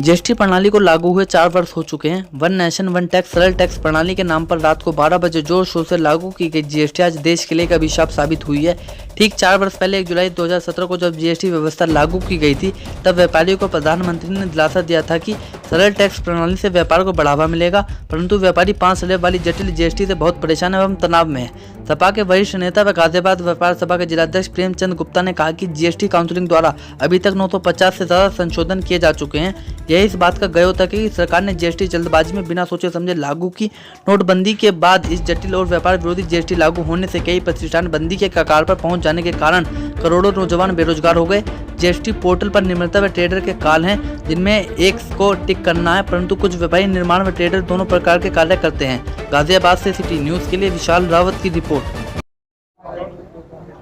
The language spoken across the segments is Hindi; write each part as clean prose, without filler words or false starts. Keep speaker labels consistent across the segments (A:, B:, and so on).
A: जीएसटी प्रणाली को लागू हुए 4 वर्ष हो चुके हैं। वन नेशन वन टैक्स सरल टैक्स प्रणाली के नाम पर रात को 12 बजे जोर शोर से लागू की गई जीएसटी आज देश के लिए एक अभिशाप साबित हुई है। ठीक 4 वर्ष पहले 1 जुलाई 2017 को जब जीएसटी व्यवस्था लागू की गई थी, तब व्यापारियों को प्रधानमंत्री ने दिलासा दिया था कि सरल टैक्स प्रणाली से व्यापार को बढ़ावा मिलेगा, परंतु व्यापारी 5 स्लैब वाली जटिल जीएसटी से बहुत परेशान एवं तनाव में है। सपा के वरिष्ठ नेता व गाजियाबाद व्यापार सभा के जिलाध्यक्ष प्रेमचंद गुप्ता ने कहा कि जीएसटी काउंसिल द्वारा अभी तक 950 से ज्यादा संशोधन किए जा चुके हैं। यही इस बात का गयोत है कि सरकार ने जीएसटी जल्दबाजी में बिना सोचे समझे लागू की। नोटबंदी के बाद इस जटिल और व्यापार विरोधी जीएसटी लागू होने से कई प्रतिष्ठान बंदी के कगार पर पहुंच जाने के कारण करोड़ों नौजवान बेरोजगार हो गए। जीएसटी पोर्टल पर निर्माता व ट्रेडर के काल हैं, जिनमें एक को टिक करना है, परंतु कुछ व्यापारी निर्माण व ट्रेडर दोनों प्रकार के कार्य करते हैं। गाजियाबाद से सिटी न्यूज के लिए विशाल रावत की रिपोर्ट।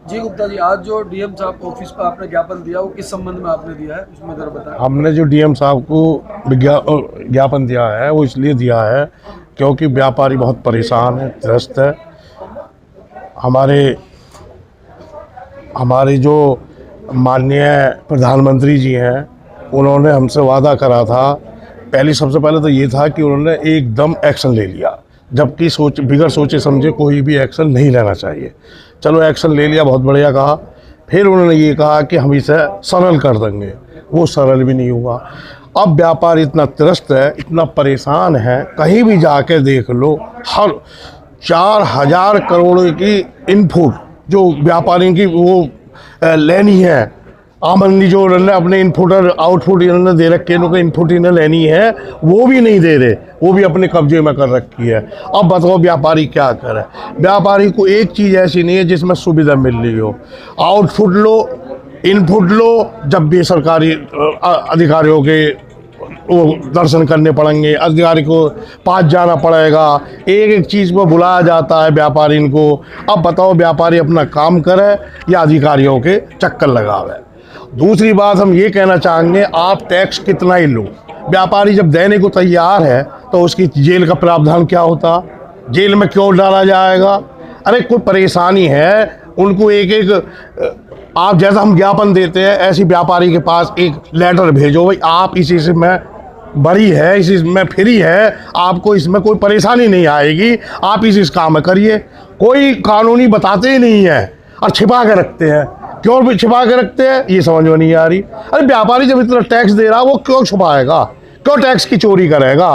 B: जी गुप्ता जी, आज जो डीएम साहब ऑफिस पर आपने ज्ञापन दिया, वो किस संबंध में आपने दिया है, उसमें जरा बताएं।
C: हमने जो डीएम साहब को ज्ञापन दिया है वो इसलिए दिया है क्योंकि व्यापारी बहुत परेशान है, त्रस्त है। हमारे जो माननीय प्रधानमंत्री जी हैं, उन्होंने हमसे वादा करा था। सबसे पहले तो ये था कि उन्होंने एकदम एक्शन ले लिया, जबकि बिगड़ सोचे समझे कोई भी एक्शन नहीं लेना चाहिए। चलो एक्शन ले लिया, बहुत बढ़िया कहा। फिर उन्होंने ये कहा कि हम इसे सरल कर देंगे, वो सरल भी नहीं हुआ। अब व्यापारी इतना त्रस्त है, इतना परेशान है, कहीं भी जाके देख लो, हर 4000 करोड़ की इनपुट जो व्यापारियों की वो लेनी है, आमदनी जो उन्होंने अपने इनपुट और आउटपुट इन्होंने दे रखे, इनको इनपुट इन्हें लेनी है, वो भी नहीं दे रहे, वो भी अपने कब्जे में कर रखी है। अब बताओ व्यापारी क्या करे। व्यापारी को एक चीज़ ऐसी नहीं है जिसमें सुविधा मिल रही हो। आउटपुट लो, इनपुट लो, जब भी सरकारी अधिकारियों के वो दर्शन करने पड़ेंगे, अधिकारी को पास जाना पड़ेगा, एक एक चीज़ पर बुलाया जाता है व्यापारी को। अब बताओ व्यापारी अपना काम करे या अधिकारियों के चक्कर लगावे। दूसरी बात हम ये कहना चाहेंगे, आप टैक्स कितना ही लो, व्यापारी जब देने को तैयार है तो उसकी जेल का प्रावधान क्या होता, जेल में क्यों डाला जाएगा। अरे कोई परेशानी है उनको एक आप जैसा हम ज्ञापन देते हैं ऐसी व्यापारी के पास एक लेटर भेजो, भाई आप इसी से मैं बरी है, इसी में फ्री है, आपको इसमें कोई परेशानी नहीं आएगी, आप इस काम में करिए। कोई कानूनी बताते ही नहीं है और छिपा के रखते हैं। क्यों भी छिपा के रखते हैं ये समझ में नहीं आ रही। अरे व्यापारी जब इतना टैक्स दे रहा वो क्यों छुपाएगा, क्यों टैक्स की चोरी करेगा।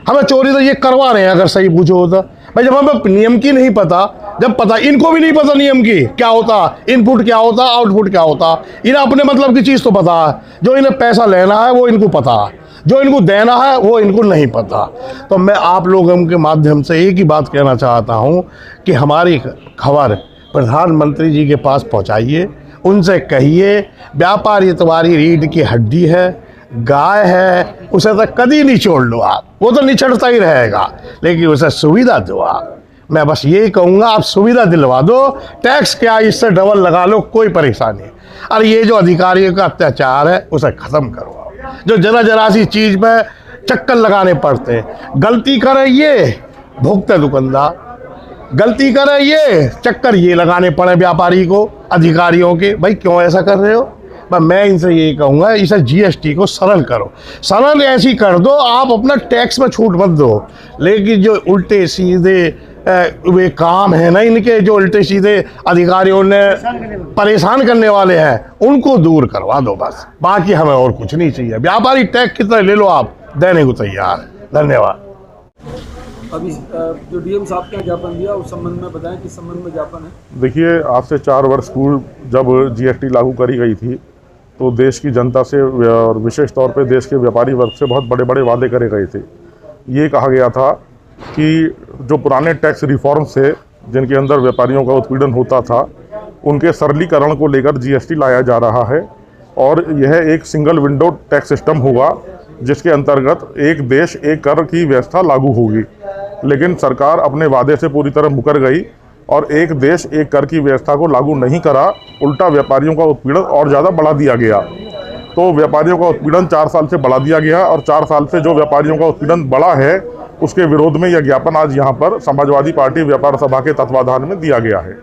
C: हमें चोरी तो ये करवा रहे हैं अगर सही पूछो तो। भाई जब हमें नियम की नहीं पता, जब पता इनको भी नहीं पता नियम की क्या होता, इनपुट क्या होता, आउटपुट क्या होता, इन्हें अपने मतलब की चीज़ तो पता है। जो इन्हें पैसा लेना है वो इनको पता है, जो इनको देना है वो इनको नहीं पता। तो मैं आप लोगों के माध्यम से एक ही बात कहना चाहता हूँ कि हमारी खबर प्रधानमंत्री जी के पास पहुँचाइए, उनसे कहिए व्यापारी तुम्हारी रीढ़ की हड्डी है, गाय है, उसे तो कभी नहीं छोड़ लो आप, वो तो निछड़ता ही रहेगा, लेकिन उसे सुविधा दो आप। मैं बस यही कहूँगा, आप सुविधा दिलवा दो, टैक्स क्या इससे डबल लगा लो, कोई परेशानी। अरे ये जो अधिकारियों का अत्याचार है उसे ख़त्म करो, जो जरा सी चीज़ में चक्कर लगाने पड़ते हैं। गलती करे ये भुगते दुकानदार, गलती करे ये चक्कर ये लगाने पड़े व्यापारी को, अधिकारियों के। भाई क्यों ऐसा कर रहे हो। मैं इनसे यही कहूँगा, इसे जीएसटी को सरल करो, सरल ऐसी कर दो, आप अपना टैक्स में छूट मत दो, लेकिन जो उल्टे सीधे वे काम है ना इनके, जो उल्टे सीधे अधिकारियों ने परेशान करने वाले हैं, उनको दूर करवा दो बस। बाकी हमें और कुछ नहीं चाहिए। व्यापारी टैक्स कितना ले लो, आप देने को तैयार है। धन्यवाद।
B: अभी जो डीएम साहब का ज्ञापन दिया उस संबंध में बताएं, किस संबंध में ज्ञापन है।
D: देखिए, आज से 4 वर्ष पूर्व जब जीएसटी लागू करी गई थी तो देश की जनता से और विशेष तौर पे देश के व्यापारी वर्ग से बहुत बड़े बड़े वादे करे गए थे। ये कहा गया था कि जो पुराने टैक्स रिफॉर्म से जिनके अंदर व्यापारियों का उत्पीड़न होता था, उनके सरलीकरण को लेकर जीएसटी लाया जा रहा है और यह एक सिंगल विंडो टैक्स सिस्टम होगा जिसके अंतर्गत एक देश एक कर की व्यवस्था लागू होगी। लेकिन सरकार अपने वादे से पूरी तरह मुकर गई और एक देश एक कर की व्यवस्था को लागू नहीं करा, उल्टा व्यापारियों का उत्पीड़न और ज़्यादा बढ़ा दिया गया। तो व्यापारियों का उत्पीड़न 4 साल से बढ़ा दिया गया और 4 साल से जो व्यापारियों का उत्पीड़न बढ़ा है उसके विरोध में यह ज्ञापन आज यहाँ पर समाजवादी पार्टी व्यापार सभा के तत्वाधान में दिया गया है।